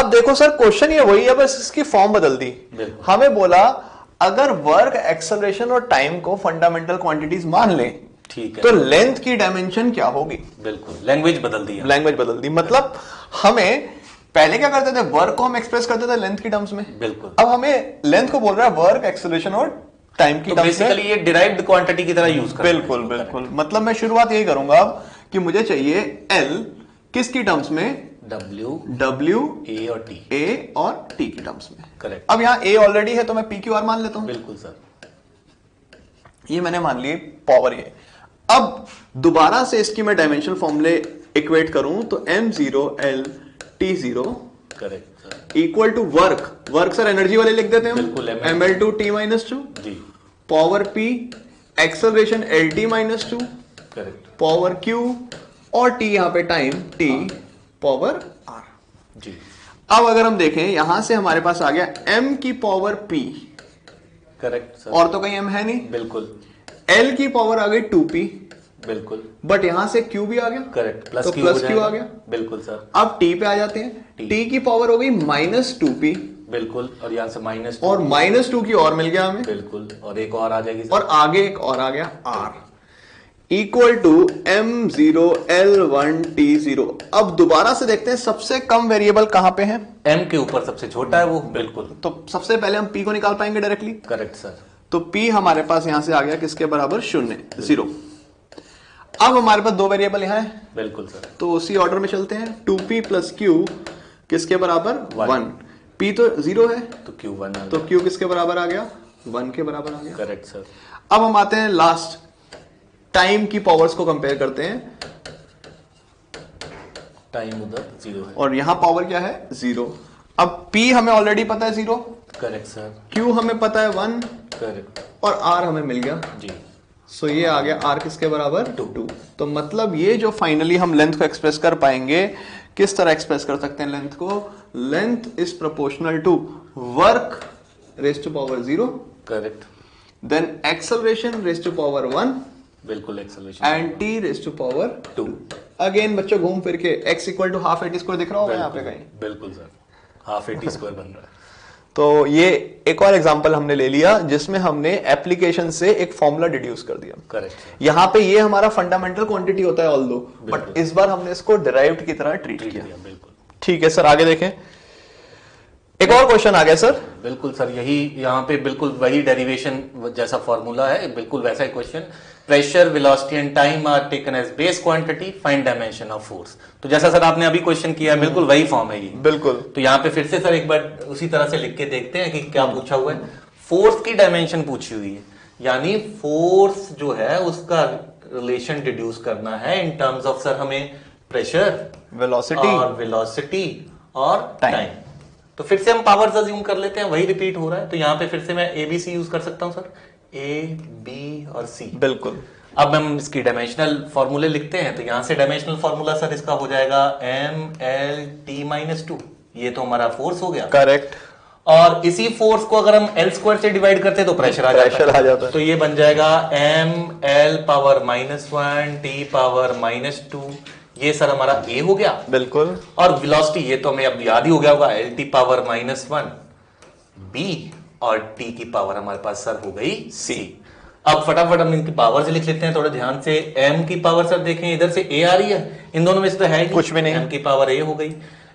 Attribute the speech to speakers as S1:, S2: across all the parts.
S1: अब देखो sir question ये वही है, बस इसकी फॉर्म बदल दी। हमें बोला अगर वर्क, एक्सेलरेशन और टाइम को फंडामेंटल क्वांटिटीज मान लें,
S2: ठीक है,
S1: तो लेंथ की डायमेंशन क्या होगी?
S2: बिल्कुल लैंग्वेज बदल दी,
S1: लैंग्वेज बदल दी। मतलब हमें पहले क्या करते थे, वर्क को हम एक्सप्रेस करते थे लेंथ की टर्म्स में,
S2: बिल्कुल।
S1: अब हमें लेंथ को बोल रहा है वर्क, एक्सेलरेशन और टाइम की टर्म्स में।
S2: बेसिकली ये डिराइव्ड क्वांटिटी की तरह यूज करते हैं।
S1: बिल्कुल बिल्कुल। मतलब मैं शुरुआत यही करूंगा अब कि मुझे चाहिए L किसकी टर्म्स में? W,
S2: A और T,
S1: A और T की टर्म्स में।
S2: करेक्ट।
S1: अब यहाँ A ऑलरेडी है तो मैं PQR मान लेता हूं।
S2: बिल्कुल सर,
S1: ये मैंने मान लिए पावर ये। अब दोबारा से इसकी मैं डायमेंशनल फॉर्मूले इक्वेट करूं तो M0 L T0
S2: correct sir,
S1: equal to work, work sir energy वाले लिख देते हैं हम,
S2: बिल्कुल,
S1: ml2 t-2
S2: जी,
S1: power P, acceleration LT-2
S2: correct,
S1: power Q और T यहाँ पे टाइम T पावर R
S2: जी।
S1: अब अगर हम देखें यहां से हमारे पास आ गया M की पावर P,
S2: करेक्ट सर,
S1: और तो कहीं M है नहीं,
S2: बिल्कुल,
S1: L की पावर आ गई 2P,
S2: बिल्कुल,
S1: बट यहां से Q भी आ गया,
S2: करेक्ट, प्लस
S1: तो
S2: Q
S1: प्लस
S2: हो
S1: Q आ
S2: जाएगा।
S1: गया।
S2: बिल्कुल सर,
S1: अब T पे आ जाते हैं, T की पावर हो गई -2P,
S2: बिल्कुल, और यहाँ से -2
S1: और -2 की और मिल गया हमें,
S2: बिल्कुल, और एक और आ जाएगी सर,
S1: और आगे एक और आ गया R equal to M0 L1 T0। अब दोबारा से देखते हैं सबसे कम वेरिएबल कहां पे है?
S2: M के ऊपर सबसे छोटा है वो, बिल्कुल,
S1: तो सबसे पहले हम P को निकाल पाएंगे डायरेक्टली।
S2: करेक्ट सर,
S1: तो P हमारे पास यहां से आ गया किसके बराबर? 0। अब हमारे पास दो वेरिएबल यहां है,
S2: बिल्कुल सर,
S1: तो उसी ऑर्डर में चलते हैं। 2P प्लस Q किसके बराबर? 1। P तो 0 है
S2: तो Q1 आ
S1: तो Q किसके बराबर आ गया? 1 के बराबर आ गया।
S2: Correct sir.
S1: अब हम आते हैं लास्ट, टाइम की पावर्स को कंपेयर करते हैं,
S2: टाइम उधर 0 है,
S1: और यहां पावर क्या है? 0। अब P हमें ऑलरेडी पता है 0,
S2: करेक्ट सर,
S1: Q हमें पता है 1,
S2: करेक्ट,
S1: और R हमें मिल गया।
S2: जी,
S1: सो ये आ गया R किसके बराबर? 2। तो मतलब ये जो फाइनली हम लेंथ को एक्सप्रेस कर पाएंगे, किस तरह एक्सप्रेस कर सकते हैं लेंथ को? Length is proportional to work raise to power 0,
S2: correct,
S1: then acceleration raise to power 1,
S2: बिल्कुल, acceleration
S1: and T raise to power 2। Again बच्चों घूम फिर के x equal to half AT square दिख रहा होगा यहाँ पे कहीं?
S2: बिल्कुल सर, हाफ AT स्क्वायर बन रहा है।
S1: तो ये एक और एग्जांपल हमने ले लिया जिसमें हमने एप्लीकेशन से एक फॉर्मूला डिड्यूस कर दिया।
S2: करेक्ट,
S1: यहाँ पे ये हमारा फंडामेंटल क्वांटिटी होता है ऑल्दो, बट इस बार हमने इसको डिराइव्ड की तरह ट्रीट किया।
S2: बिल्कुल,
S1: ठीक है सर, आगे देखें। एक और क्वेश्चन आ गया सर।
S2: बिल्कुल सर, यही यहाँ पे बिल्कुल वही डेरिवेशन जैसा फॉर्मूला है, बिल्कुल वैसा ही question. Pressure, velocity and time are taken as base quantity, find dimension of force. तो जैसा सर आपने अभी क्वेश्चन किया, बिल्कुल वही फॉर्म है ये।
S1: बिल्कुल।
S2: तो यहाँ पे फिर से सर एक बार उसी तरह से लिख के देखते हैं कि क्या पूछा हुआ है। फोर्स की डायमेंशन पूछी हुई है, यानी फोर्स जो है उसका रिलेशन डिड्यूस करना है इन टर्म्स ऑफ सर हमें प्रेशर, वेलोसिटी और टाइम। तो फिर से हम पावर्स अज्यूम कर लेते हैं, वही रिपीट हो रहा है। तो यहाँ पे फिर से मैं ABC यूज कर सकता हूँ सर, A, B और C।
S1: बिल्कुल।
S2: अब हम इसकी डायमेंशनल फॉर्मूले लिखते हैं। तो यहां से डायमेंशनल फॉर्मूला सर इसका हो जाएगा MLT-2। ये तो हमारा फोर्स हो गया,
S1: करेक्ट।
S2: और इसी फोर्स को अगर हम L² से डिवाइड करते तो प्रेशर आ जाता है। तो ये बन जाएगा ML पावर -1 T पावर -2। ये सर हमारा A हो गया।
S1: बिल्कुल।
S2: और वेलोसिटी ये तो हमें अब याद ही हो गया होगा, LT पावर -1 B, और T की पावर हमारे पास सर हो गई C। अब फटाफट हम इनकी पावर से लिख लेते हैं, थोड़ा ध्यान से। M की पावर सर देखें, इधर से A आ रही है, इन दोनों में से तो है ही
S1: कुछ भी नहीं।
S2: M की पावर A हो गई।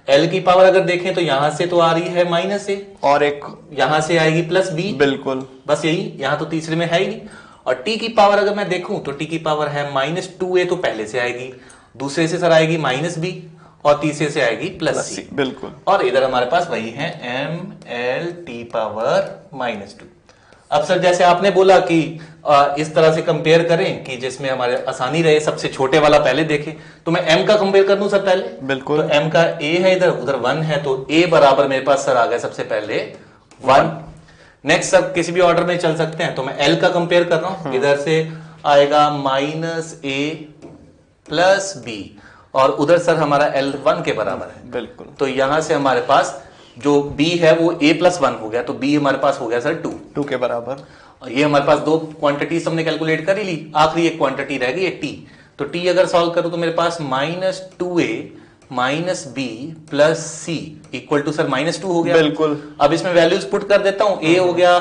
S2: L की पावर अगर देखें तो यहां से तो आ रही है -A,
S1: और एक
S2: यहां से आएगी +B।
S1: बिल्कुल,
S2: बस यही, यहां तो तीसरे में है ही नहीं। और T की पावर अगर मैं देखूं तो T की पावर है -2A, तो पहले से आएगी, दूसरे से सर आएगी -B, और तीसरे से आएगी +C।
S1: बिल्कुल।
S2: और इधर हमारे पास वही है MLT पावर -2। अब सर जैसे आपने बोला कि इस तरह से कंपेयर करें कि जिसमें हमारे आसानी रहे, सबसे छोटे वाला पहले देखें। तो मैं M का कंपेयर कर दूं सर पहले।
S1: बिल्कुल।
S2: तो M का A है इधर, उधर 1 है, तो A बराबर मेरे पास सर आ गया सबसे पहले 1। नेक्स्ट सर किसी भी ऑर्डर में चल सकते हैं। तो मैं L का कंपेयर कर रहा हूं, इधर से आएगा -A +B, और उधर सर हमारा L1 के बराबर है।
S1: बिल्कुल।
S2: तो यहां से हमारे पास जो B है वो A+1 हो गया, तो B हमारे पास हो गया सर 2
S1: के बराबर।
S2: और ये हमारे पास दो क्वांटिटीज हमने कैलकुलेट कर ही ली, आखिरी एक क्वांटिटी रह गई है T। तो T अगर सॉल्व करूं तो मेरे पास -2A minus B plus C equal to sir -2 हो गया।
S1: बिल्कुल।
S2: अब इसमें वैल्यूज पुट कर देता हूं, ए हो गया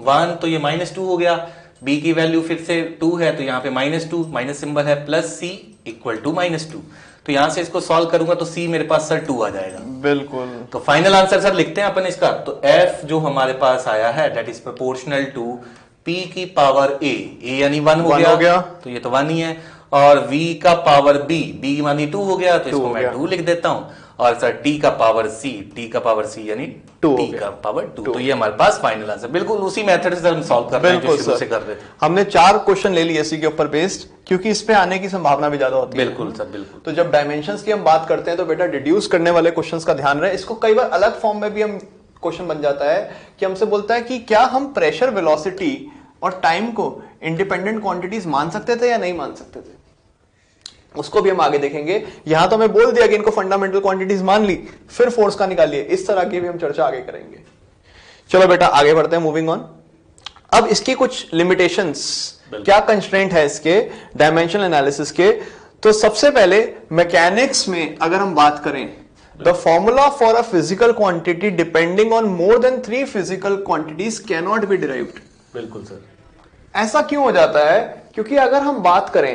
S2: 1 तो ये -2 हो गया, बी की वैल्यू फिर से 2 है तो यहाँ पे -2 माइनस सिंबल है, प्लस सी इक्वल टू -2। तो यहां से इसको सॉल्व करूंगा तो सी मेरे पास सर 2 आ जाएगा।
S1: बिल्कुल।
S2: तो फाइनल आंसर सर लिखते हैं अपन इसका। तो एफ जो हमारे पास आया है that is proportional to P की पावर ए यानी 1 हो गया, तो ये तो 1 ही है, और v का पावर b मानी 2 हो गया तो इसको मैं 2 लिख देता हूं, और सर t का पावर c यानी 2 t का पावर 2। तो ये हमारे पास फाइनल आंसर बिल्कुल उसी मेथड से हम सॉल्व कर रहे हैं जो शुरू से कर रहे थे।
S1: हमने 4 क्वेश्चन ले लिए इसी के ऊपर बेस्ड, क्योंकि इस पे आने की संभावना भी ज्यादा होती है।
S2: बिल्कुल सर बिल्कुल।
S1: तो जब डायमेंशंस की हम बात करते हैं तो बेटा डिड्यूस करने वाले क्वेश्चंस का ध्यान रहे। इसको कई बार अलग फॉर्म में भी हम क्वेश्चन बन जाता है कि हमसे बोलता है कि क्या हम प्रेशर, वेलोसिटी और टाइम को इंडिपेंडेंट क्वांटिटीज मान सकते थे या नहीं मान सकते थे, उसको भी हम आगे देखेंगे। यहां तो हमें बोल दिया कि इनको फंडामेंटल क्वांटिटीज मान ली, फिर फोर्स का निकालिए, इस तरह की भी हम चर्चा आगे करेंगे। चलो बेटा आगे बढ़ते हैं, मूविंग ऑन। अब इसकी कुछ लिमिटेशंस, क्या कंस्ट्रेंट है इसके डायमेंशनल एनालिसिस के। तो सबसे पहले मैकेनिक्स में अगर हम बात करें, the formula for a physical quantity depending on more than 3 physical quantities can not be derived.
S2: बिल्कुल सर।
S1: ऐसा क्यों हो जाता है? क्योंकि अगर हम बात करें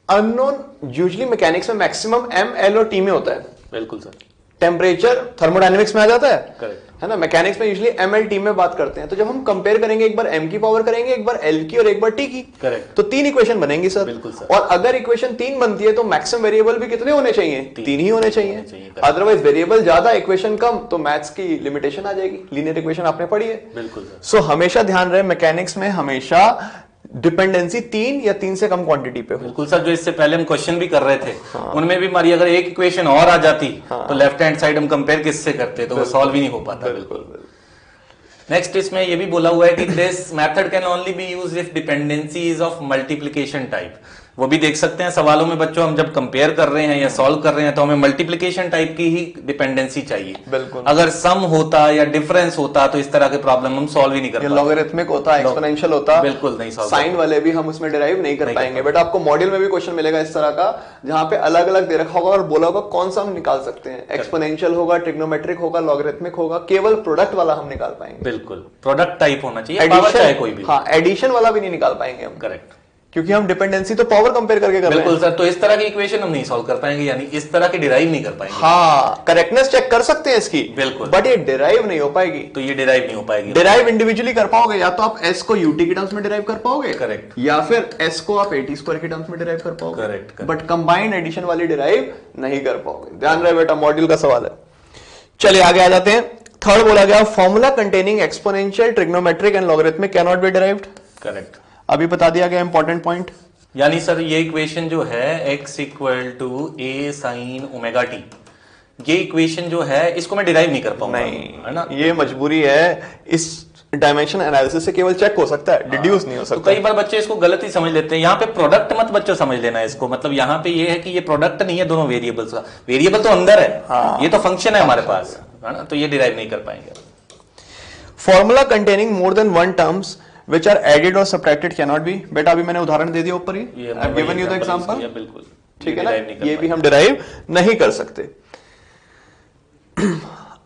S1: अननोन, यूजुअली मैकेनिक्स में मैक्सिमम एम, एल और टी में होता है।
S2: बिल्कुल सर।
S1: टेम्परेचर थर्मोडायनेमिक्स में आ जाता है,
S2: करेक्ट
S1: है ना। मैकेनिक्स में यूजुअली एम, एल, टी में बात करते हैं। तो जब हम कंपेयर करेंगे, एक बार एम की पावर करेंगे, एक बार एल की और एक बार टी की,
S2: करेक्ट,
S1: तो 3 इक्वेशन बनेंगी सर।
S2: बिल्कुल सर।
S1: और अगर इक्वेशन 3 बनती है तो मैक्सिमम वेरिएबल भी कितने होने चाहिए? 3 ही होने चाहिए। अदरवाइज वेरिएबल ज्यादा, इक्वेशन कम, तो मैथ्स की लिमिटेशन आ जाएगी। लीनियर इक्वेशन आपने पढ़ी है।
S2: बिल्कुल सर।
S1: सो हमेशा ध्यान रहे, मैकेनिक्स में हमेशा डिपेंडेंसी 3 या 3 से कम क्वांटिटी पे हो।
S2: बिल्कुल सर। जो इससे पहले हम क्वेश्चन भी कर रहे थे, उनमें भी हमारी अगर एक इक्वेशन और आ जाती तो लेफ्ट हैंड साइड हम कंपेयर किससे करते, तो वो सॉल्व ही नहीं हो पाता। बिल्कुल। नेक्स्ट इसमें ये भी बोला हुआ है कि this method can only be used if dependency is of multiplication type. वो भी देख सकते हैं सवालों में बच्चों, हम जब कंपेयर कर रहे हैं या सॉल्व कर रहे हैं तो हमें मल्टीप्लिकेशन टाइप की ही डिपेंडेंसी चाहिए।
S1: बिल्कुल। अगर
S2: सम होता या डिफरेंस होता तो इस तरह के प्रॉब्लम हम सॉल्व ही नहीं कर पाते।
S1: लॉगरिथमिक होता, एक्सपोनेंशियल होता,
S2: बिल्कुल नहीं सॉल्व।
S1: साइन वाले भी हम उसमें डिराइव नहीं कर पाएंगे। बट आपको मॉड्यूल में भी क्वेश्चन मिलेगा इस तरह का, जहां पे अलग अलग दे रखा होगा और बोला होगा कौन सा हम निकाल सकते हैं। एक्सपोनेंशियल होगा, ट्रिग्नोमेट्रिक होगा, लॉगरिथमिक होगा, केवल प्रोडक्ट वाला हम निकाल पाएंगे।
S2: बिल्कुल, प्रोडक्ट टाइप होना चाहिए, पावर चाहे कोई भी।
S1: हाँ, एडिशन वाला भी नहीं निकाल पाएंगे हम।
S2: करेक्ट,
S1: क्योंकि हम डिपेंडेंसी तो पावर कंपेयर करके कर रहे हैं।
S2: बिल्कुल सर। तो इस तरह की इक्वेशन हम नहीं सॉल्व कर पाएंगे, यानी इस तरह की डिराइव नहीं कर पाएंगे।
S1: हाँ, करेक्टनेस चेक कर सकते हैं इसकी,
S2: बिल्कुल,
S1: बट ये डिराइव नहीं हो पाएगी।
S2: तो ये डिराइव नहीं हो पाएगी।
S1: डिराइव इंडिविजुअली कर पाओगे, या तो आप एस को यूटी के टर्म्स में डिराइव कर पाओगे,
S2: करेक्ट,
S1: या फिर एस को आप एटी स्क्वायर के टर्म्स में डिराइव कर पाओगे,
S2: करेक्ट।
S1: बट कंबाइंड एडिशन वाली डिराइव नहीं कर पाओगे। ध्यान रहे बेटा, मॉड्यूल का सवाल है। चलिए आगे आ जाते हैं। थर्ड बोला गया, formula containing exponential, trigonometric and logarithmic can not be derived.
S2: Correct,
S1: अभी बता दिया गया इंपॉर्टेंट पॉइंट।
S2: यानी सर ये इक्वेशन जो है x equal to a sin omega t, ये इक्वेशन जो है इसको मैं डिराइव नहीं कर पाऊंगा।
S1: नहीं,
S2: है ना,
S1: ये मजबूरी है। इस डायमेंशन एनालिसिस से केवल चेक हो सकता है, डिड्यूस नहीं हो सकता।
S2: तो कई बार बच्चे इसको गलत ही समझ लेते हैं। यहाँ पे प्रोडक्ट मत बच्चों समझ लेना इसको, मतलब यहाँ पे ये है कि ये प्रोडक्ट नहीं है दोनों वेरिएबल्स का, वेरिएबल तो अंदर है। हाँ, ये तो फंक्शन है हमारे पास, है ना, तो ये डिराइव नहीं कर पाएंगे।
S1: Formula containing more than 1 terms which are added or subtracted cannot be। बेटा अभी मैंने उदाहरण दे दिया ऊपर ही, I've given you the example।
S2: बिल्कुल
S1: ठीक है ना, ये भी हम डिराइव नहीं कर सकते।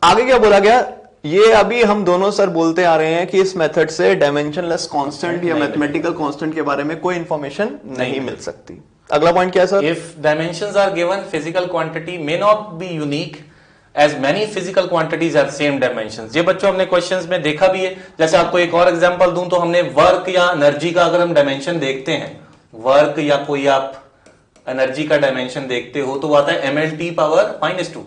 S1: आगे क्या बोला गया, ये अभी हम दोनों सर बोलते आ रहे हैं कि इस मेथड से डायमेंशनलेस कांस्टेंट या मैथमेटिकल कांस्टेंट के बारे में कोई इंफॉर्मेशन नहीं मिल सकती। अगला पॉइंट क्या है sir?
S2: If dimensions are given, physical quantity may not be unique as many physical quantities have same dimensions। ये बच्चों हमने क्वेश्चंस में देखा भी है। जैसे आपको एक और एग्जांपल दूं तो हमने वर्क या एनर्जी का अगर हम डायमेंशन देखते हैं, वर्क या कोई आप एनर्जी का डायमेंशन देखते हो तो वो आता है mlt पावर -2।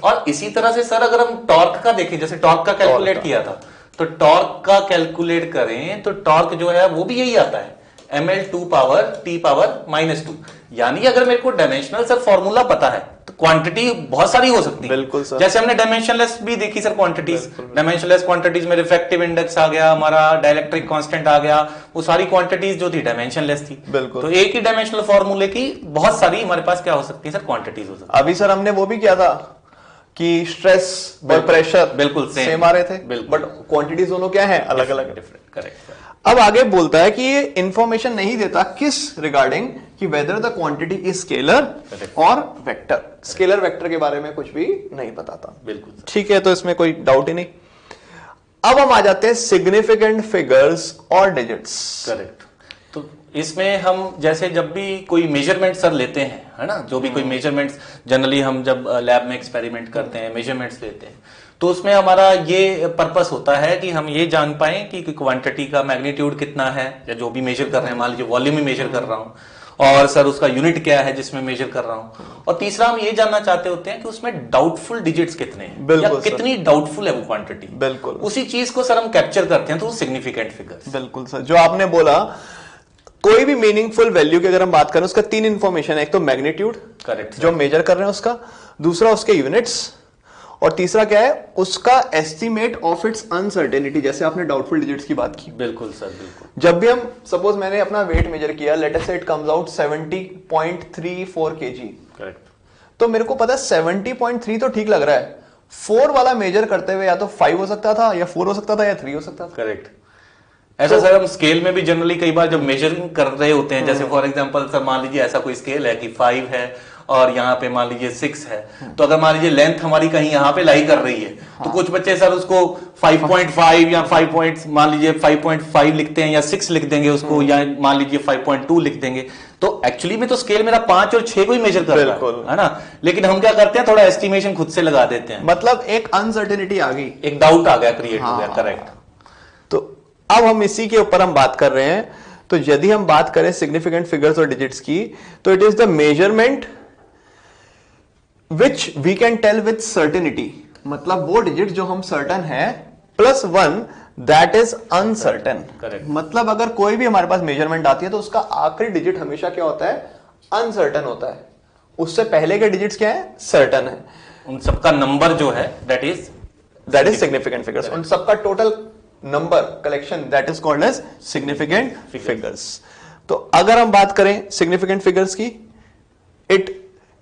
S2: और इसी तरह से सर अगर हम टॉर्क का देखें, जैसे टॉर्क का कैलकुलेट किया था, तो टॉर्क का कैलकुलेट करें तो टॉर्क जो है वो भी यही आता है, ml2 पावर t पावर -2। यानी अगर मेरे को डायमेंशनल सर फॉर्मूला पता है तो क्वांटिटी बहुत सारी हो सकती है।
S1: बिल्कुल सर।
S2: जैसे हमने डायमेंशनलेस भी देखी सर क्वांटिटीज, डायमेंशनलेस क्वांटिटीज में रिफ्रैक्टिव इंडेक्स आ गया, हमारा डाइलेक्ट्रिक कांस्टेंट आ गया, वो सारी क्वांटिटीज जो थी डायमेंशनलेस थी।
S1: बिल्कुल।
S2: तो एक ही डायमेंशनल फॉर्मूले की बहुत सारी हमारे पास क्या हो सकती है सर, क्वांटिटीज हो सकती है।
S1: अभी सर हमने वो भी किया था कि स्ट्रेस और प्रेशर
S2: बिल्कुल
S1: सेम आ रहे थे,
S2: बिल्कुल,
S1: बट क्वांटिटीज दोनों क्या है, अलग अलग।
S2: डिफरेंट। करेक्ट।
S1: अब आगे बोलता है कि ये इंफॉर्मेशन नहीं देता किस रिगार्डिंग कि whether the quantity is scalar और वेक्टर। स्केलर वेक्टर के बारे में कुछ भी नहीं बताता।
S2: बिल्कुल
S1: ठीक है, तो इसमें कोई डाउट ही नहीं। अब हम आ जाते हैं सिग्निफिकेंट फिगर्स और डिजिट्स।
S2: करेक्ट। तो इसमें हम जैसे जब भी कोई मेजरमेंट सर लेते हैं, है ना, जो भी कोई मेजरमेंट्स जनरली हम जब लैब में एक्सपेरिमेंट करते हैं, मेजरमेंट्स लेते हैं, तो उसमें हमारा ये पर्पस होता है कि हम ये जान पाए कि क्वांटिटी का मैग्नीट्यूड कितना है, या जो भी मेजर कर रहे हैं, मान लीजिए वॉल्यूम में मेजर कर रहा हूं, और सर उसका यूनिट क्या है जिसमें मेजर कर रहा हूं, और तीसरा हम ये जानना चाहते होते हैं कि उसमें डाउटफुल डिजिट्स कितने हैं, या कितनी डाउटफुल है वो क्वांटिटी।
S1: बिल्कुल,
S2: उसी चीज को सर हम कैप्चर करते हैं तो सिग्निफिकेंट फिगर्स।
S1: बिल्कुल सर, जो आपने बोला, कोई भी मीनिंगफुल वैल्यू की अगर हम बात करें, उसका 3 इंफॉर्मेशन है। एक तो मैग्नीट्यूड,
S2: करेक्ट,
S1: जो मेजर कर रहे हैं उसका, दूसरा उसके यूनिट्स, और तीसरा क्या है, उसका एस्टिमेट ऑफ इट्स अनसर्टेनिटी, जैसे आपने डाउटफुल डिजिट्स की बात की।
S2: बिल्कुल सर, बिल्कुल।
S1: जब भी हम, सपोज मैंने अपना वेट मेजर किया, लेट अस से it comes out 70.34 kg,
S2: correct,
S1: तो मेरे को पता है 70.3 तो ठीक लग रहा है, 4 वाला मेजर करते हुए या तो 5 हो सकता था, या 4 हो सकता था, या 3 हो सकता था।
S2: करेक्ट। ऐसा सर हम स्केल में भी जनरली कई बार जब मेजरिंग कर रहे होते हैं, जैसे फॉर एग्जांपल सर मान लीजिए ऐसा कोई स्केल है कि 5 है और यहाँ पे मान लीजिए 6 है, तो अगर मान लीजिए लेंथ हमारी कहीं यहाँ पे लाई कर रही है, तो कुछ बच्चे सर उसको 5.5 या 5 मान लीजिए 5.5 लिखते हैं, या 6 लिख देंगे उसको, या मान लीजिए 5.2 लिख देंगे। तो एक्चुअली में तो स्केल मेरा 5 और 6 को ही मेजर कर रहा है ना, लेकिन हम क्या करते हैं, थोड़ा एस्टिमेशन खुद से लगा देते हैं,
S1: मतलब एक अनसर्टेनिटी आ गई,
S2: एक डाउट आ गया, क्रिएट हो गया। करेक्ट।
S1: तो अब हम इसी के ऊपर हम बात कर रहे हैं। तो यदि हम बात करें सिग्निफिकेंट फिगर्स और डिजिट्स की, तो it is the measurement which we can tell with certainty, मतलब वो डिजिट जो हम सर्टन है, प्लस 1 दैट इज अनसर्टन। मतलब अगर कोई भी हमारे पास मेजरमेंट आती है तो उसका आखिरी डिजिट हमेशा क्या होता है, अनसर्टन होता है, उससे पहले के डिजिट्स क्या है, सर्टन है।
S2: उन सबका नंबर जो है दैट इज
S1: सिग्निफिकेंट फिगर्स, उन सबका total number collection that is called as significant figures. तो अगर हम बात करें सिग्निफिकेंट फिगर्स की, it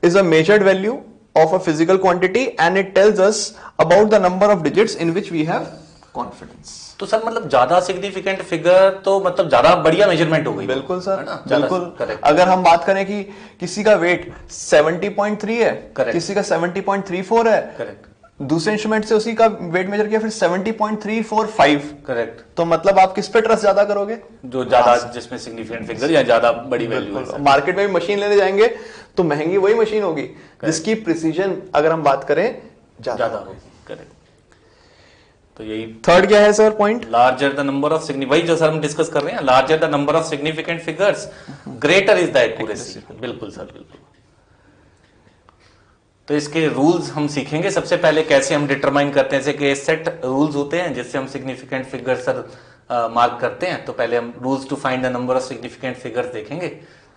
S1: is a measured value of a physical quantity and it tells us about the number of digits in which we have confidence.
S2: तो sir मतलब ज्यादा significant figure तो मतलब ज्यादा बढ़िया मेजरमेंट हो गई।
S1: बिल्कुल सर, बिल्कुल। अगर हम बात करें कि किसी का वेट 70.3 है, किसी का 70.34 है, करेक्ट, दूसरे इंस्ट्रूमेंट से उसी का वेट मेजर किया, फिर 70.345,
S2: करेक्ट,
S1: तो मतलब आप किस पे ट्रस्ट ज्यादा करोगे,
S2: जो ज्यादा जिसमें सिग्निफिकेंट फिगर या ज्यादा बड़ी वैल्यू है।
S1: मार्केट में भी मशीन लेने जाएंगे तो महंगी वही मशीन होगी जिसकी प्रिसीजन अगर हम बात करें ज्यादा होगी।
S2: करेक्ट। तो यही
S1: थर्ड क्या है sir point,
S2: larger the number of वही जो सर हम डिस्कस कर रहे हैं, larger the number of significant figures greater is the accuracy. बिल्कुल सर, बिल्कुल। तो इसके रूल्स हम सीखेंगे। सबसे पहले कैसे हम डिटरमाइन करते हैं, जैसे कि सेट रूल्स होते हैं जिससे हम सिग्निफिकेंट फिगर सर मार्क करते हैं। तो पहले हम rules to find the number of significant figures देखेंगे।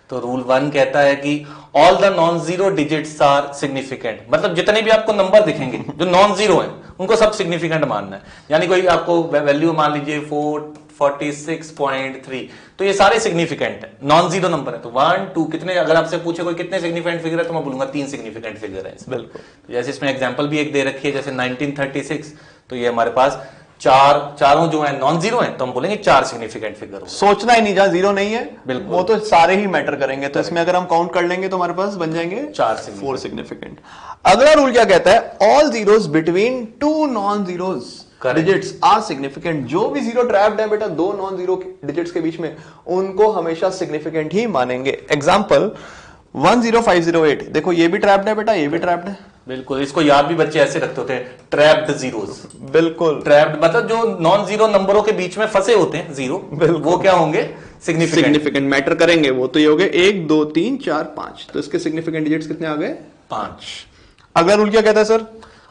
S2: तो रूल 1 कहता है कि all the non zero digits are significant, मतलब जितने भी आपको नंबर दिखेंगे जो नॉन जीरो हैं उनको सब सिग्निफिकेंट मानना है। यानी कोई आपको वैल्यू मान लीजिए 446.3, तो ये सारे सिग्निफिकेंट है, नॉन जीरो नंबर है। तो 1 2 कितने, अगर आपसे पूछे कोई कितने सिग्निफिकेंट फिगर है तो मैं बोलूंगा 3 सिग्निफिकेंट फिगर है। बिल्कुल। जैसे इसमें एग्जांपल भी एक दे रखी है, जैसे 1936, तो ये हमारे पास चारों जो है नॉन जीरो है, तो हम बोलेंगे 4 सिग्निफिकेंट फिगर।
S1: सोचना ही नहीं, जहां जीरो नहीं है
S2: बिल्कुल,
S1: वो तो सारे ही मैटर करेंगे। तो इसमें अगर हम काउंट कर लेंगे तो हमारे पास बन जाएंगे
S2: 4
S1: सिग्निफिकेंट। अगला रूल क्या कहता है, all zeros between 2 non zeros digits are significant. जो भी जीरो ट्रैप्ड है बेटा 2 नॉन जीरो डिजिट्स के बीच में, उनको हमेशा सिग्निफिकेंट ही मानेंगे। एग्जांपल 10508, देखो ये भी ट्रैप्ड है बेटा, ये भी ट्रैप्ड है।
S2: बिल्कुल, इसको याद भी बच्चे ऐसे रखते होते हैं, ट्रैप्ड जीरोस।
S1: बिल्कुल,
S2: ट्रैप्ड मतलब जो नॉन जीरो नंबरों के बीच में फंसे होते हैं जीरो, वो क्या होंगे,
S1: सिग्निफिकेंट मैटर करेंगे वो। तो ये हो गए 1 2 3 4 5, तो इसके सिग्निफिकेंट डिजिट्स कितने आ गए,
S2: 5।
S1: अगला रूल क्या कहता है sir,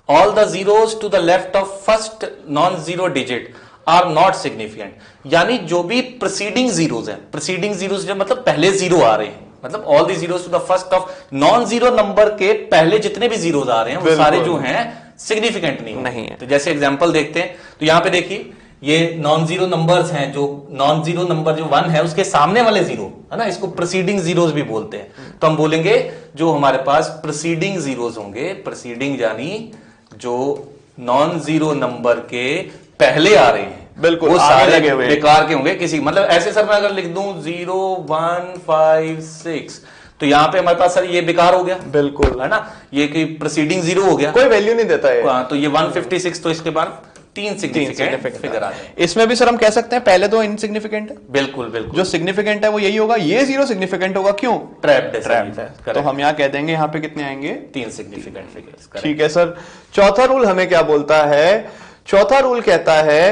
S2: all the zeros to the left of first non zero digit are not significant. यानी जो भी प्रीसीडिंग जीरोस हैं, प्रीसीडिंग जीरोस जो मतलब पहले जीरो आ रहे हैं, मतलब all the zeros to the first of non zero number के पहले जितने भी जीरोस आ रहे हैं वो सारे जो हैं सिग्निफिकेंट नहीं है। तो जैसे एग्जांपल देखते हैं, तो यहां पे देखिए ये नॉन जीरो नंबर्स हैं, जो नॉन जीरो नंबर जो 1 है उसके सामने वाले जीरो है ना, इसको प्रीसीडिंग जीरोस भी बोलते हैं। तो हम बोलेंगे जो हमारे पास प्रीसीडिंग जीरोस होंगे, प्रीसीडिंग यानी जो नॉन जीरो नंबर के पहले आ रहे हैं,
S1: बिल्कुल,
S2: वो
S1: आगे
S2: सारे
S1: लगे हुए।
S2: बेकार के होंगे किसी, मतलब ऐसे सर मैं अगर लिख दूं 0 1 5 6 तो यहाँ पे हमारे पास सर ये बेकार हो गया,
S1: बिल्कुल,
S2: है ना, ये कि प्रीसीडिंग 0 हो गया,
S1: कोई वैल्यू नहीं देता है।
S2: हाँ, तो ये 156, तो इसके बाद 3 सिग्निफिकेंट फिगर आ जाए।
S1: इसमें भी सर हम कह सकते हैं पहले तो इनसिग्निफिकेंट है,
S2: बिल्कुल बिल्कुल,
S1: जो सिग्निफिकेंट है वो यही होगा, ये 0 सिग्निफिकेंट होगा, क्यों?
S2: ट्रैप्ड है,
S1: ट्रैप्ड है। तो हम यहाँ कह देंगे यहाँ पे कितने आएंगे?
S2: 3 सिग्निफिकेंट फिगर्स।
S1: ठीक है सर। चौथा रूल हमें क्या बोलता है? चौथा रूल कहता है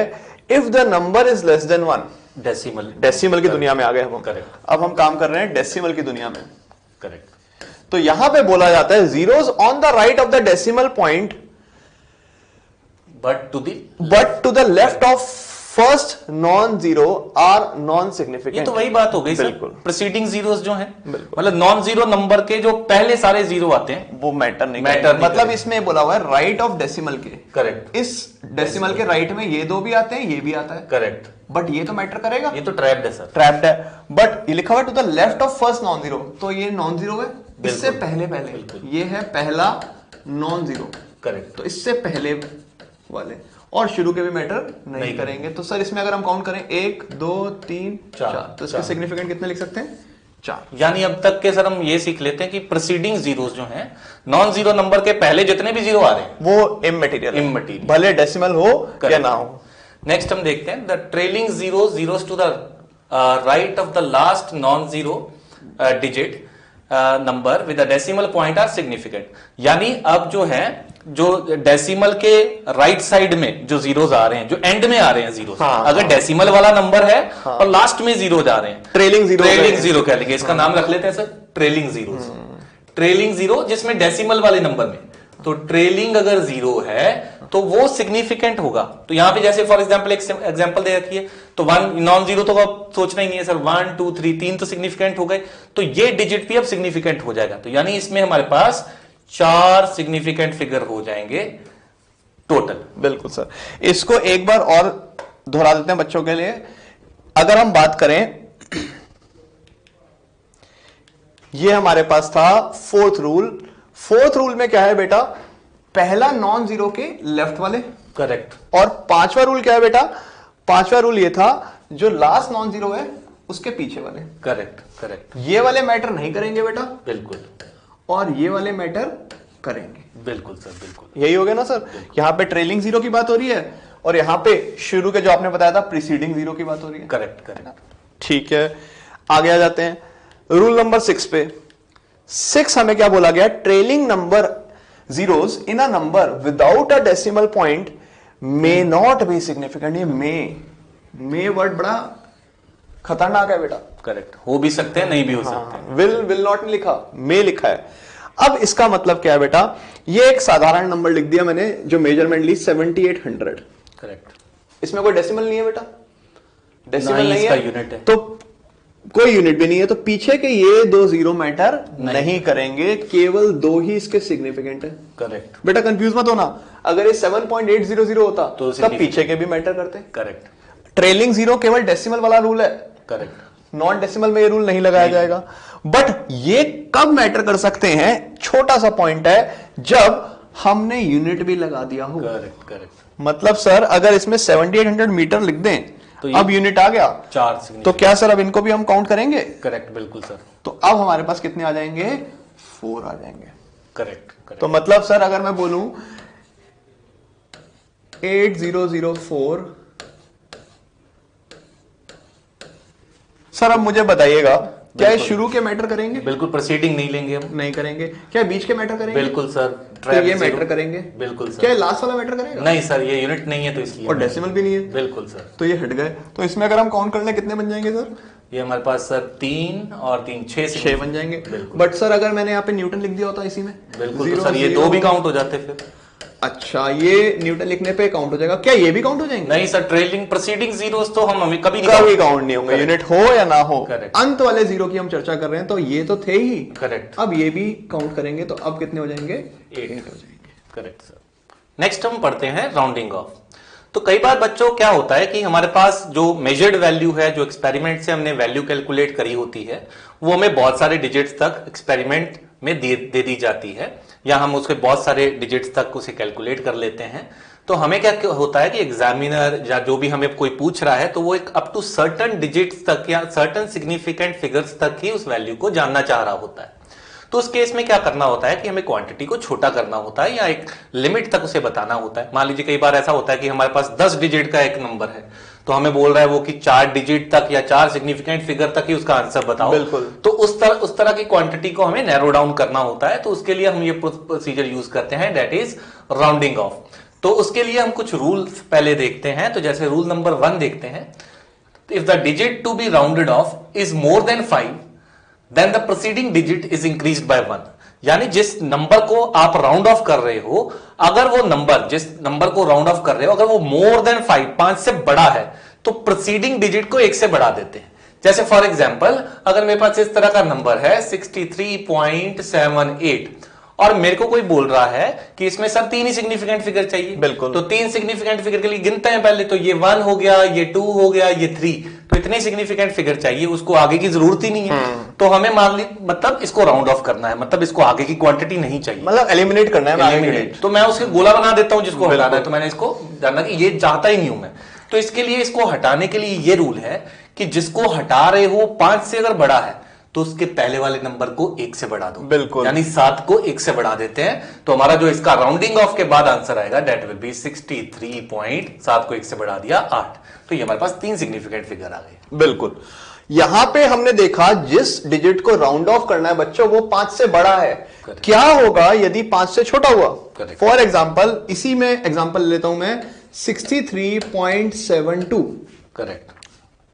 S1: if the number is less than 1,
S2: decimal,
S1: decimal की दुनिया में आ गए हम।
S2: करेक्ट,
S1: अब हम काम कर रहे हैं डेसिमल की दुनिया में।
S2: करेक्ट,
S1: तो यहां पे बोला जाता है zeros on the right of the decimal point
S2: but
S1: to the left of first non zero are non
S2: ये
S1: सिग्निफिकेंट।
S2: तो वही बात हो गई सर,
S1: बिल्कुल।
S2: प्रीसीडिंग जीरोस जो हैं, मतलब नॉन जीरो नंबर के जो पहले सारे जीरो आते हैं
S1: वो मैटर नहीं
S2: मैटर
S1: करेगा।
S2: नहीं
S1: मतलब
S2: करेगा।
S1: इसमें बोला हुआ है राइट ऑफ डेसिमल के,
S2: करेक्ट,
S1: इस डेसिमल के राइट में ये दो भी आते हैं, ये भी आता है,
S2: करेक्ट,
S1: बट ये तो मैटर करेगा,
S2: ये तो ट्रैप्ड है सर,
S1: ट्रैप्ड है। बट ये लिखा हुआ to the left of first non zero, तो ये नॉन जीरो है, इससे पहले पहले ये है पहला नॉन जीरो,
S2: करेक्ट,
S1: तो इससे पहले वाले, और शुरू के भी मैटर नहीं करेंगे। तो सर इसमें अगर हम काउंट करें 1 2 3 4, तो इसके सिग्निफिकेंट कितने लिख सकते हैं? 4।
S2: यानी अब तक के सर हम ये सीख लेते हैं कि प्रीसीडिंग जीरोस जो हैं, नॉन जीरो नंबर के पहले जितने भी जीरो आ रहे हैं
S1: वो इममटेरियल,
S2: इममटेरियल,
S1: भले डेसिमल हो या ना हो।
S2: नेक्स्ट हम देखते हैं the trailing zeros to the right of the last non zero digit number with the decimal point are significant. यानी अब जो है, जो डेसिमल के राइट साइड में जो जीरोस आ रहे हैं, जो एंड में आ रहे हैं जीरोस, अगर डेसिमल वाला नंबर है और लास्ट में जीरो जा रहे हैं, ट्रेलिंग जीरो कह लेंगे, इसका नाम रख लेते हैं sir trailing zeros. Trailing zero जिसमें डेसिमल वाले नंबर में, तो ट्रेलिंग अगर जीरो है तो वो सिग्निफिकेंट होगा। तो यहां पे जैसे फॉर एग्जांपल एक एग्जांपल दे रखी है, तो 1 नॉन जीरो तो आप सोचना ही नहीं है सर, 1 2 3 3 तो सिग्निफिकेंट हो गए, तो ये डिजिट भी अब सिग्निफिकेंट हो जाएगा। तो यानी इसमें हमारे पास 4 सिग्निफिकेंट फिगर हो जाएंगे टोटल।
S1: बिल्कुल सर, इसको एक बार और दोहरा देते हैं बच्चों के लिए। अगर हम बात करें, ये हमारे पास था फोर्थ रूल। फोर्थ रूल में क्या है बेटा? पहला नॉन जीरो के लेफ्ट वाले,
S2: करेक्ट,
S1: और पांचवा रूल क्या है बेटा? पांचवा रूल ये था जो लास्ट नॉन जीरो है उसके पीछे वाले।
S2: करेक्ट, करेक्ट,
S1: ये वाले मैटर नहीं करेंगे बेटा,
S2: बिल्कुल,
S1: और ये वाले मैटर करेंगे।
S2: बिल्कुल सर, बिल्कुल,
S1: यही हो गया ना सर? यहां पे ट्रेलिंग जीरो की बात हो रही है, और यहां पे शुरू के जो आपने बताया था प्रीसीडिंग जीरो की बात हो रही है।
S2: करेक्ट, करेक्ट,
S1: ठीक है, आगे आ जाते हैं रूल नंबर 6 पे। 6 हमें क्या बोला गया? Trailing number zeros in a number without a decimal point may not be significant. ये मे वर्ड बड़ा खतरनाक है बेटा।
S2: करेक्ट, हो भी सकते हैं, नहीं भी हो सकते हैं।
S1: विल नॉट नहीं लिखा, मे लिखा है। अब इसका मतलब क्या है बेटा? ये एक साधारण नंबर लिख दिया मैंने, जो मेजरमेंट ली 7800।
S2: करेक्ट,
S1: इसमें कोई डेसिमल नहीं है बेटा, डेसिमल नहीं
S2: इसका
S1: है,
S2: यूनिट है,
S1: तो कोई यूनिट भी नहीं है, तो पीछे के ये 2 जीरो मैटर नहीं करेंगे, केवल 2 ही इसके सिग्निफिकेंट है।
S2: करेक्ट,
S1: बेटा कंफ्यूज मत होना, अगर ये 7.800 होता
S2: तो
S1: तब पीछे के भी मैटर करते।
S2: करेक्ट,
S1: ट्रेलिंग जीरो केवल डेसिमल वाला रूल है,
S2: करेक्ट,
S1: नॉन डेसिमल में ये रूल नहीं लगाया जाएगा। बट ये कब मैटर कर सकते हैं? छोटा सा पॉइंट है, जब हमने यूनिट भी लगा दिया हो।
S2: करेक्ट, करेक्ट,
S1: मतलब सर अगर इसमें 7800 मीटर लिख दें तो अब यूनिट आ गया,
S2: 4
S1: तो क्या सर अब इनको भी हम काउंट करेंगे?
S2: करेक्ट, बिल्कुल सर,
S1: तो अब हमारे पास कितने आ जाएंगे? 4 आ जाएंगे।
S2: करेक्ट, करेक्ट,
S1: तो मतलब सर अगर मैं बोलूं 8004, सर अब मुझे बताइएगा क्या ये शुरू के मैटर करेंगे?
S2: बिल्कुल, प्रोसीडिंग नहीं लेंगे हम,
S1: नहीं करेंगे। क्या बीच के मैटर करेंगे?
S2: बिल्कुल सर,
S1: तो ये मैटर करेंगे।
S2: बिल्कुल सर,
S1: क्या लास्ट वाला मैटर करेगा?
S2: नहीं सर, ये यूनिट नहीं है तो इसलिए,
S1: और डेसिमल भी नहीं है,
S2: बिल्कुल सर,
S1: तो ये हट गए। तो इसमें अगर हम काउंट कर लें कितने बन जाएंगे सर?
S2: ये हमारे पास सर 3 और 3 6
S1: बन जाएंगे।
S2: बिल्कुल।
S1: बट सर अगर मैंने यहाँ पे न्यूटन लिख दिया होता इसी में,
S2: बिल्कुल, तो सर ये 2 भी काउंट हो जाते फिर।
S1: अच्छा, ये न्यूटन लिखने पे काउंट हो जाएगा, क्या ये भी काउंट हो जाएंगे?
S2: नहीं सर, ट्रेलिंग प्रीसीडिंग जीरोस तो हम हमें कभी
S1: काउंट नहीं होंगे, यूनिट हो या ना हो।
S2: Correct.
S1: अंत वाले जीरो की हम चर्चा कर रहे हैं, तो ये तो थे ही।
S2: करेक्ट,
S1: अब ये भी काउंट करेंगे, तो अब कितने हो जाएंगे? 8 हो जाएंगे।
S2: Correct sir. नेक्स्ट हम पढ़ते हैं राउंडिंग ऑफ। तो कई बार बच्चों क्या होता है कि हमारे पास जो मेजर्ड वैल्यू है, जो एक्सपेरिमेंट से हमने वैल्यू कैलकुलेट करी होती है, वो हमें बहुत सारे डिजिट्स तक एक्सपेरिमेंट में दे दी जाती है, या हम उसके बहुत सारे डिजिट्स तक उसे कैलकुलेट कर लेते हैं। तो हमें क्या होता है कि एग्जामिनर या जो भी हमें कोई पूछ रहा है तो वो एक अप टू सर्टेन डिजिट्स तक या सर्टेन सिग्निफिकेंट फिगर्स तक ही उस वैल्यू को जानना चाह रहा होता है। तो उस केस में क्या करना होता है कि हमें क्वांटिटी को छोटा करना होता है या एक लिमिट तक उसे बताना होता है। मान लीजिए कई बार ऐसा होता है कि हमारे पास 10 डिजिट का एक नंबर है, तो हमें बोल रहा है वो कि 4 डिजिट तक या 4 सिग्निफिकेंट फिगर तक ही उसका आंसर बताओ।
S1: बिल्कुल।
S2: तो उस तरह की क्वांटिटी को हमें नैरो डाउन करना होता है। तो उसके लिए हम ये प्रोसीजर यूज करते हैं, दैट इज राउंडिंग ऑफ। तो उसके लिए हम कुछ रूल्स पहले देखते हैं। तो जैसे रूल नंबर 1 देखते हैं, if the digit to be rounded off is more than 5 then the proceeding digit is increased by 1। यानी जिस नंबर को आप राउंड ऑफ कर रहे हो, अगर वो नंबर जिस नंबर को राउंड ऑफ कर रहे हो अगर वो मोर देन 5 से बड़ा है तो प्रोसीडिंग डिजिट को 1 से बढ़ा देते हैं। जैसे फॉर एग्जांपल अगर मेरे पास इस तरह का नंबर है 63.78 और मेरे को कोई बोल रहा है कि इसमें सर 3 ही सिग्निफिकेंट फिगर चाहिए,
S1: बिल्कुल।
S2: तो 3 सिग्निफिकेंट फिगर के लिए गिनते हैं पहले। तो ये 1 हो गया, ये 2 हो गया, ये 3, तो इतने सिग्निफिकेंट फिगर चाहिए, उसको आगे की जरूरत ही नहीं है। तो हमें मान ली मतलब इसको राउंड ऑफ करना है, मतलब इसको आगे की क्वांटिटी नहीं चाहिए,
S1: मतलब एलिमिनेट करना है।
S2: एलिमिनेट। तो मैं उसके गोला बना देता हूं जिसको हटाना है। तो मैंने इसको जानना कि ये चाहता ही नहीं हूं मैं, तो इसके लिए इसको हटाने के लिए ये रूल है कि जिसको हटा रहे हो 5 से अगर बड़ा है तो उसके पहले वाले नंबर को 1 से बढ़ा दो।
S1: बिल्कुल।
S2: यानी 7 को 1 से बढ़ा देते हैं। तो हमारा जो इसका राउंडिंग ऑफ के बाद आंसर आएगा दैट विल बी 63.7 को 1 से बढ़ा दिया 8। तो ये हमारे पास 3 सिग्निफिकेंट फिगर आ गए।
S1: बिल्कुल। यहां पे हमने देखा जिस डिजिट को राउंड ऑफ करना है बच्चों वो 5 से बड़ा है। क्या होगा यदि 5 से छोटा हुआ? फॉर एग्जाम्पल इसी में एग्जाम्पल लेता हूं मैं 63.72।
S2: करेक्ट।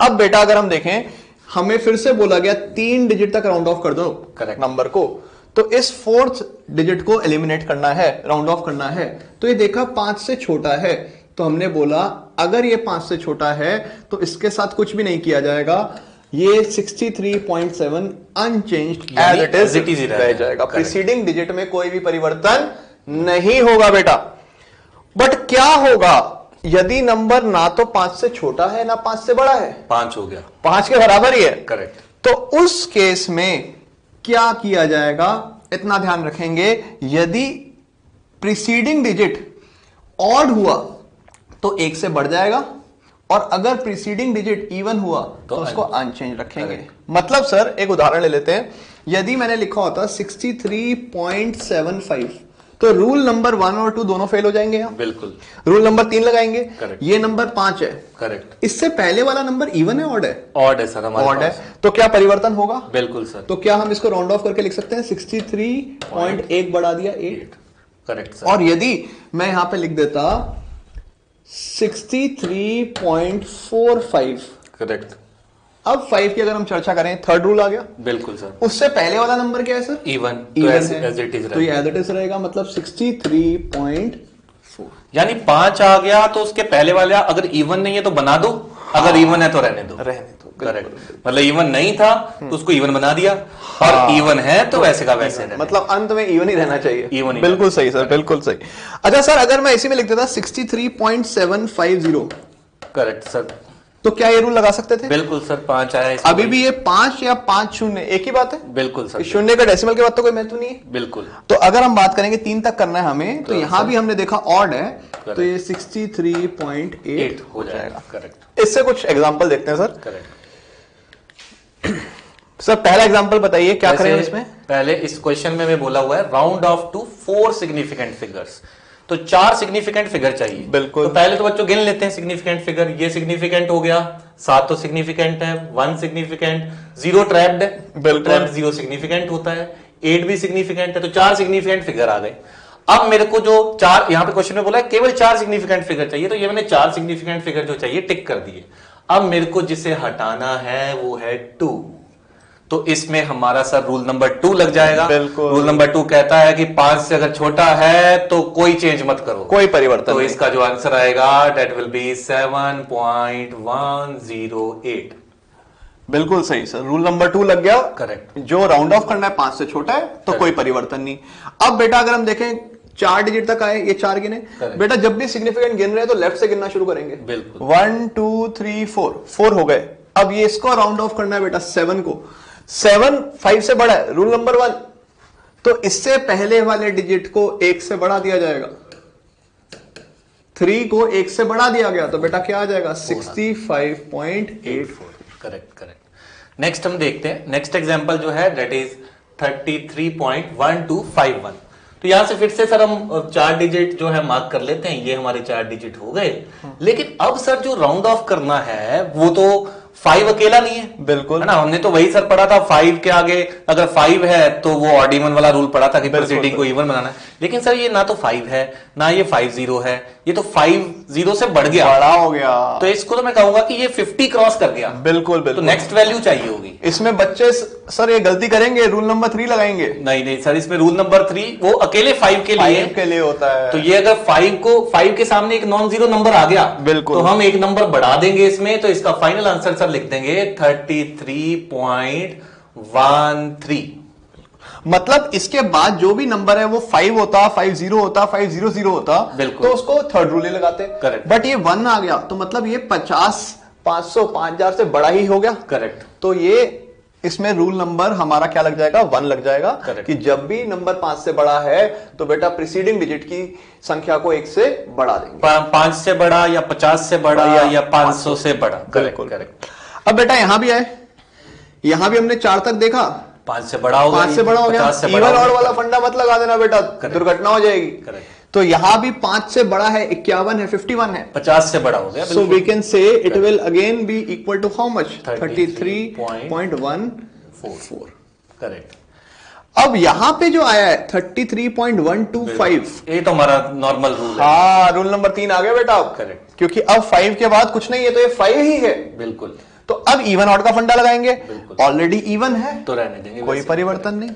S1: अब बेटा अगर हम देखें हमें फिर से बोला गया 3 डिजिट तक राउंड ऑफ कर दो नंबर को, तो इस 4th डिजिट को एलिमिनेट करना है, राउंड ऑफ करना है। तो ये देखा 5 से छोटा है, तो हमने बोला अगर ये 5 से छोटा है तो इसके साथ कुछ भी नहीं किया जाएगा, ये 63.7 अनचेंज्ड एज इट इज रह जाएगा। प्रीसीडिंग डिजिट में कोई भी परिवर्तन नहीं होगा बेटा। बट क्या होगा यदि नंबर ना तो 5 से छोटा है ना 5 से बड़ा है?
S2: 5 हो गया,
S1: 5 के बराबर ही है।
S2: करेक्ट।
S1: तो उस केस में क्या किया जाएगा, इतना ध्यान रखेंगे, यदि प्रीसीडिंग डिजिट ऑड हुआ तो 1 से बढ़ जाएगा, और अगर प्रीसीडिंग डिजिट इवन हुआ तो उसको अनचेंज रखेंगे। मतलब सर एक उदाहरण ले लेते हैं, यदि मैंने लिखा होता 63.75 तो रूल नंबर 1 और 2 दोनों फेल हो जाएंगे यहां।
S2: बिल्कुल।
S1: रूल नंबर 3 लगाएंगे।
S2: करेक्ट।
S1: ये नंबर 5 है।
S2: करेक्ट।
S1: इससे पहले वाला नंबर इवन है ऑड है?
S2: ऑड है सर, हमारे
S1: ऑड है, तो क्या परिवर्तन होगा?
S2: बिल्कुल सर।
S1: तो क्या हम इसको राउंड ऑफ करके लिख सकते हैं 63.1 बढ़ा दिया 8।
S2: Correct sir.
S1: और यदि मैं यहां पे लिख देता 63.45,
S2: करेक्ट।
S1: अब 5 की अगर हम चर्चा करें, थर्ड रूल आ गया।
S2: बिल्कुल सर।
S1: उससे पहले वाला नंबर क्या है सर?
S2: इवन।
S1: तो
S2: है,
S1: एज इट इज रहेगा, मतलब 63.4।
S2: यानी 5 आ गया तो उसके पहले वाला अगर इवन नहीं है तो बना दो, अगर इवन है तो रहने दो। करेक्ट। मतलब इवन नहीं था तो उसको इवन बना दिया, और इवन है तो वैसे का वैसे,
S1: मतलब अंत में इवन ही रहना चाहिए।
S2: इवन।
S1: बिल्कुल सही सर, बिल्कुल सही। अच्छा सर अगर मैं इसी में लिख देता 63.750,
S2: करेक्ट सर,
S1: तो क्या ये रूल लगा सकते थे?
S2: बिल्कुल सर। 5 आया,
S1: अभी भी ये 5 या 5 शून्य एक ही बात है।
S2: बिल्कुल सर।
S1: शून्य का डेसिमल के बाद तो कोई महत्व नहीं है।
S2: बिल्कुल।
S1: तो अगर हम बात करेंगे 3 तक करना है हमें, तो यहां भी हमने देखा ऑड है, तो ये 63.8
S2: हो जाएगा। करेक्ट।
S1: इससे कुछ एग्जांपल देखते हैं सर।
S2: करेक्ट
S1: सर पहला एग्जांपल बताइए क्या करें इसमें?
S2: पहले इस क्वेश्चन में मैं बोला हुआ है round off to 4 significant figures, तो 4 सिग्निफिकेंट फिगर चाहिए।
S1: बिल्कुल।
S2: तो पहले तो बच्चों गिन लेते हैं सिग्निफिकेंट फिगर। ये सिग्निफिकेंट हो गया, 7 तो सिग्निफिकेंट है, 1 सिग्निफिकेंट, 0 ट्रैप्ड है। ट्रैप्ड 0 सिग्निफिकेंट होता है, 8 भी सिग्निफिकेंट है, तो 4 सिग्निफिकेंट फिगर आ गए। अब मेरे को जो 4 यहां पे क्वेश्चन में बोला है केवल 4 सिग्निफिकेंट फिगर चाहिए, तो ये मैंने 4 सिग्निफिकेंट फिगर जो चाहिए टिक कर दिए। अब मेरे को जिसे हटाना है वो है 2, तो इसमें हमारा सर रूल नंबर 2 लग जाएगा।
S1: बिल्कुल।
S2: रूल नंबर 2 कहता है कि 5 से अगर छोटा है तो कोई चेंज मत करो,
S1: कोई परिवर्तन
S2: तो
S1: नहीं।
S2: इसका जो आंसर आएगा दैट विल बी 7.108।
S1: बिल्कुल सही सर, रूल नंबर 2 लग गया।
S2: करेक्ट।
S1: जो राउंड ऑफ करना है 5 से छोटा है तो कोई परिवर्तन नहीं। अब बेटा अगर हम देखें 4 डिजिट तक आए, ये 4 गिने। बेटा जब भी सिग्निफिकेंट गिन रहे हैं तो लेफ्ट से गिनना शुरू करेंगे।
S2: बिल्कुल।
S1: 1 2 3 4 हो गए। अब ये इसको राउंड ऑफ करना है बेटा 7 को। 7 5 से बड़ा है, रूल नंबर 1, तो इससे पहले वाले डिजिट को 1 से बढ़ा दिया जाएगा, 3 को 1 से बढ़ा दिया गया तो बेटा क्या आ जाएगा 65.84।
S2: Correct correct. नेक्स्ट हम देखते हैं, नेक्स्ट एग्जांपल जो है दैट इज 33.1251। तो यहां से फिर से सर हम 4 डिजिट जो है मार्क कर लेते हैं, ये हमारे 4 डिजिट हो गए। लेकिन अब सर जो राउंड ऑफ करना है वो तो 5 अकेला नहीं है,
S1: बिल्कुल
S2: है ना, हमने तो वही सर पढ़ा था 5 के आगे अगर 5 है तो वो ऑड इवन वाला रूल पढ़ा था कि प्रीसीडिंग को इवन बनाना है। लेकिन सर ये ना तो 5 है ना ये 50 है, ये तो 50 से बढ़ गया,
S1: बड़ा हो गया,
S2: तो इसको तो मैं कहूंगा कि ये 50 क्रॉस कर गया।
S1: बिल्कुल बिल्कुल।
S2: तो नेक्स्ट वैल्यू चाहिए होगी।
S1: इसमें बच्चे सर ये गलती करेंगे, रूल नंबर 3 लगाएंगे।
S2: नहीं नहीं सर, इसमें रूल नंबर 3 वो अकेले 5 के लिए
S1: होता है।
S2: तो ये अगर 5 के सामने एक नॉन जीरो नंबर आ गया,
S1: बिल्कुल,
S2: तो हम एक नंबर बढ़ा देंगे इसमें, तो इसका फाइनल आंसर सर लिख देंगे 33.13।
S1: मतलब इसके बाद जो भी नंबर है वो 5 होता, 50 होता, 500 होता,
S2: बिल्कुल,
S1: तो उसको थर्ड रूल लगाते।
S2: करेक्ट।
S1: बट ये 1 आ गया तो मतलब ये 50, 500, 5000 से बड़ा ही हो गया।
S2: करेक्ट।
S1: तो ये इसमें रूल नंबर हमारा क्या लग जाएगा 1 लग जाएगा।
S2: Correct.
S1: कि जब भी नंबर 5 से बड़ा है तो बेटा प्रीसीडिंग डिजिट की संख्या को 1 से बढ़ा देंगे।
S2: 5 से बड़ा या 50 से बड़ा या 500 से बड़ा।
S1: बिल्कुल
S2: करेक्ट।
S1: अब बेटा यहां भी आए, यहां भी हमने 4 तक देखा,
S2: 5 से बड़ा होगा,
S1: 5 से बड़ा हो गया, इवन ऑड वाला फंडा मत लगा देना बेटा, दुर्घटना हो जाएगी।
S2: करेक्ट।
S1: तो यहां भी 5 से बड़ा है, 51 है, 51 है,
S2: 50 से बड़ा हो गया।
S1: So we can say it will again be equal to how much 33.144।
S2: Correct.
S1: अब यहां पे जो आया है 33.125,
S2: ये तो हमारा नॉर्मल रूल है।
S1: हाँ रूल नंबर 3 आ गया बेटा।
S2: करेक्ट।
S1: क्योंकि अब 5 के बाद कुछ नहीं है तो ये 5 ही है।
S2: बिल्कुल।
S1: तो अब इवन ऑड का फंडा लगाएंगे, ऑलरेडी इवन है
S2: तो रहने देंगे,
S1: कोई परिवर्तन नहीं।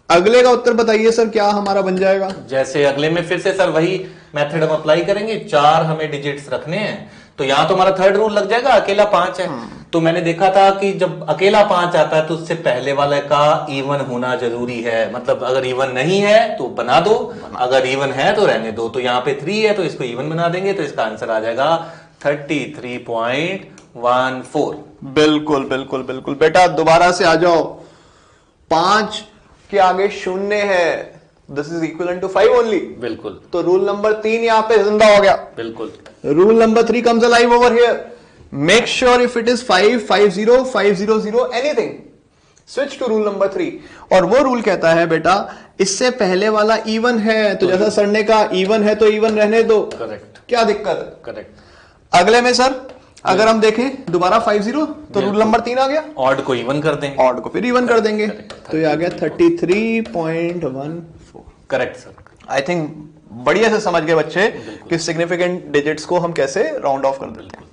S1: अगले का उत्तर बताइए सर क्या हमारा बन जाएगा।
S2: जैसे अगले में फिर से सर वही मेथड हम अप्लाई करेंगे, 4 हमें डिजिट्स रखने हैं, तो यहां तो हमारा थर्ड रूल लग जाएगा, अकेला 5 है। तो मैंने देखा था कि जब अकेला 5 आता है तो उससे पहले वाले का इवन होना जरूरी है, मतलब अगर इवन नहीं है तो बना दो, अगर इवन है तो रहने दो। तो यहाँ पे 3 है तो इसको इवन बना देंगे, तो इसका आंसर आ जाएगा 33.14।
S1: बिल्कुल बिल्कुल बिल्कुल बेटा, दोबारा से आ जाओ, 5 के आगे 0 है, this is equal to 5 only.
S2: बिल्कुल।
S1: तो रूल नंबर 3 यहां पे जिंदा हो गया।
S2: बिल्कुल।
S1: Rule number 3 comes alive over here. Make sure if it is 5, 50, 500, anything, switch to rule number 3. और वो रूल कहता है बेटा इससे पहले वाला इवन है तो जैसा सर ने कहा इवन है तो इवन रहने दो।
S2: करेक्ट।
S1: क्या दिक्कत है।
S2: करेक्ट।
S1: अगले में सर अगर हम देखें दोबारा 50 तो रूल नंबर 3 आ गया,
S2: ऑड को इवन कर देंगे,
S1: ऑड को फिर इवन कर देंगे। तो ये आ गया 33.14।
S2: Correct sir.
S1: आई थिंक बढ़िया से समझ गए बच्चे कि सिग्निफिकेंट डिजिट्स को हम कैसे राउंड ऑफ कर देते हैं।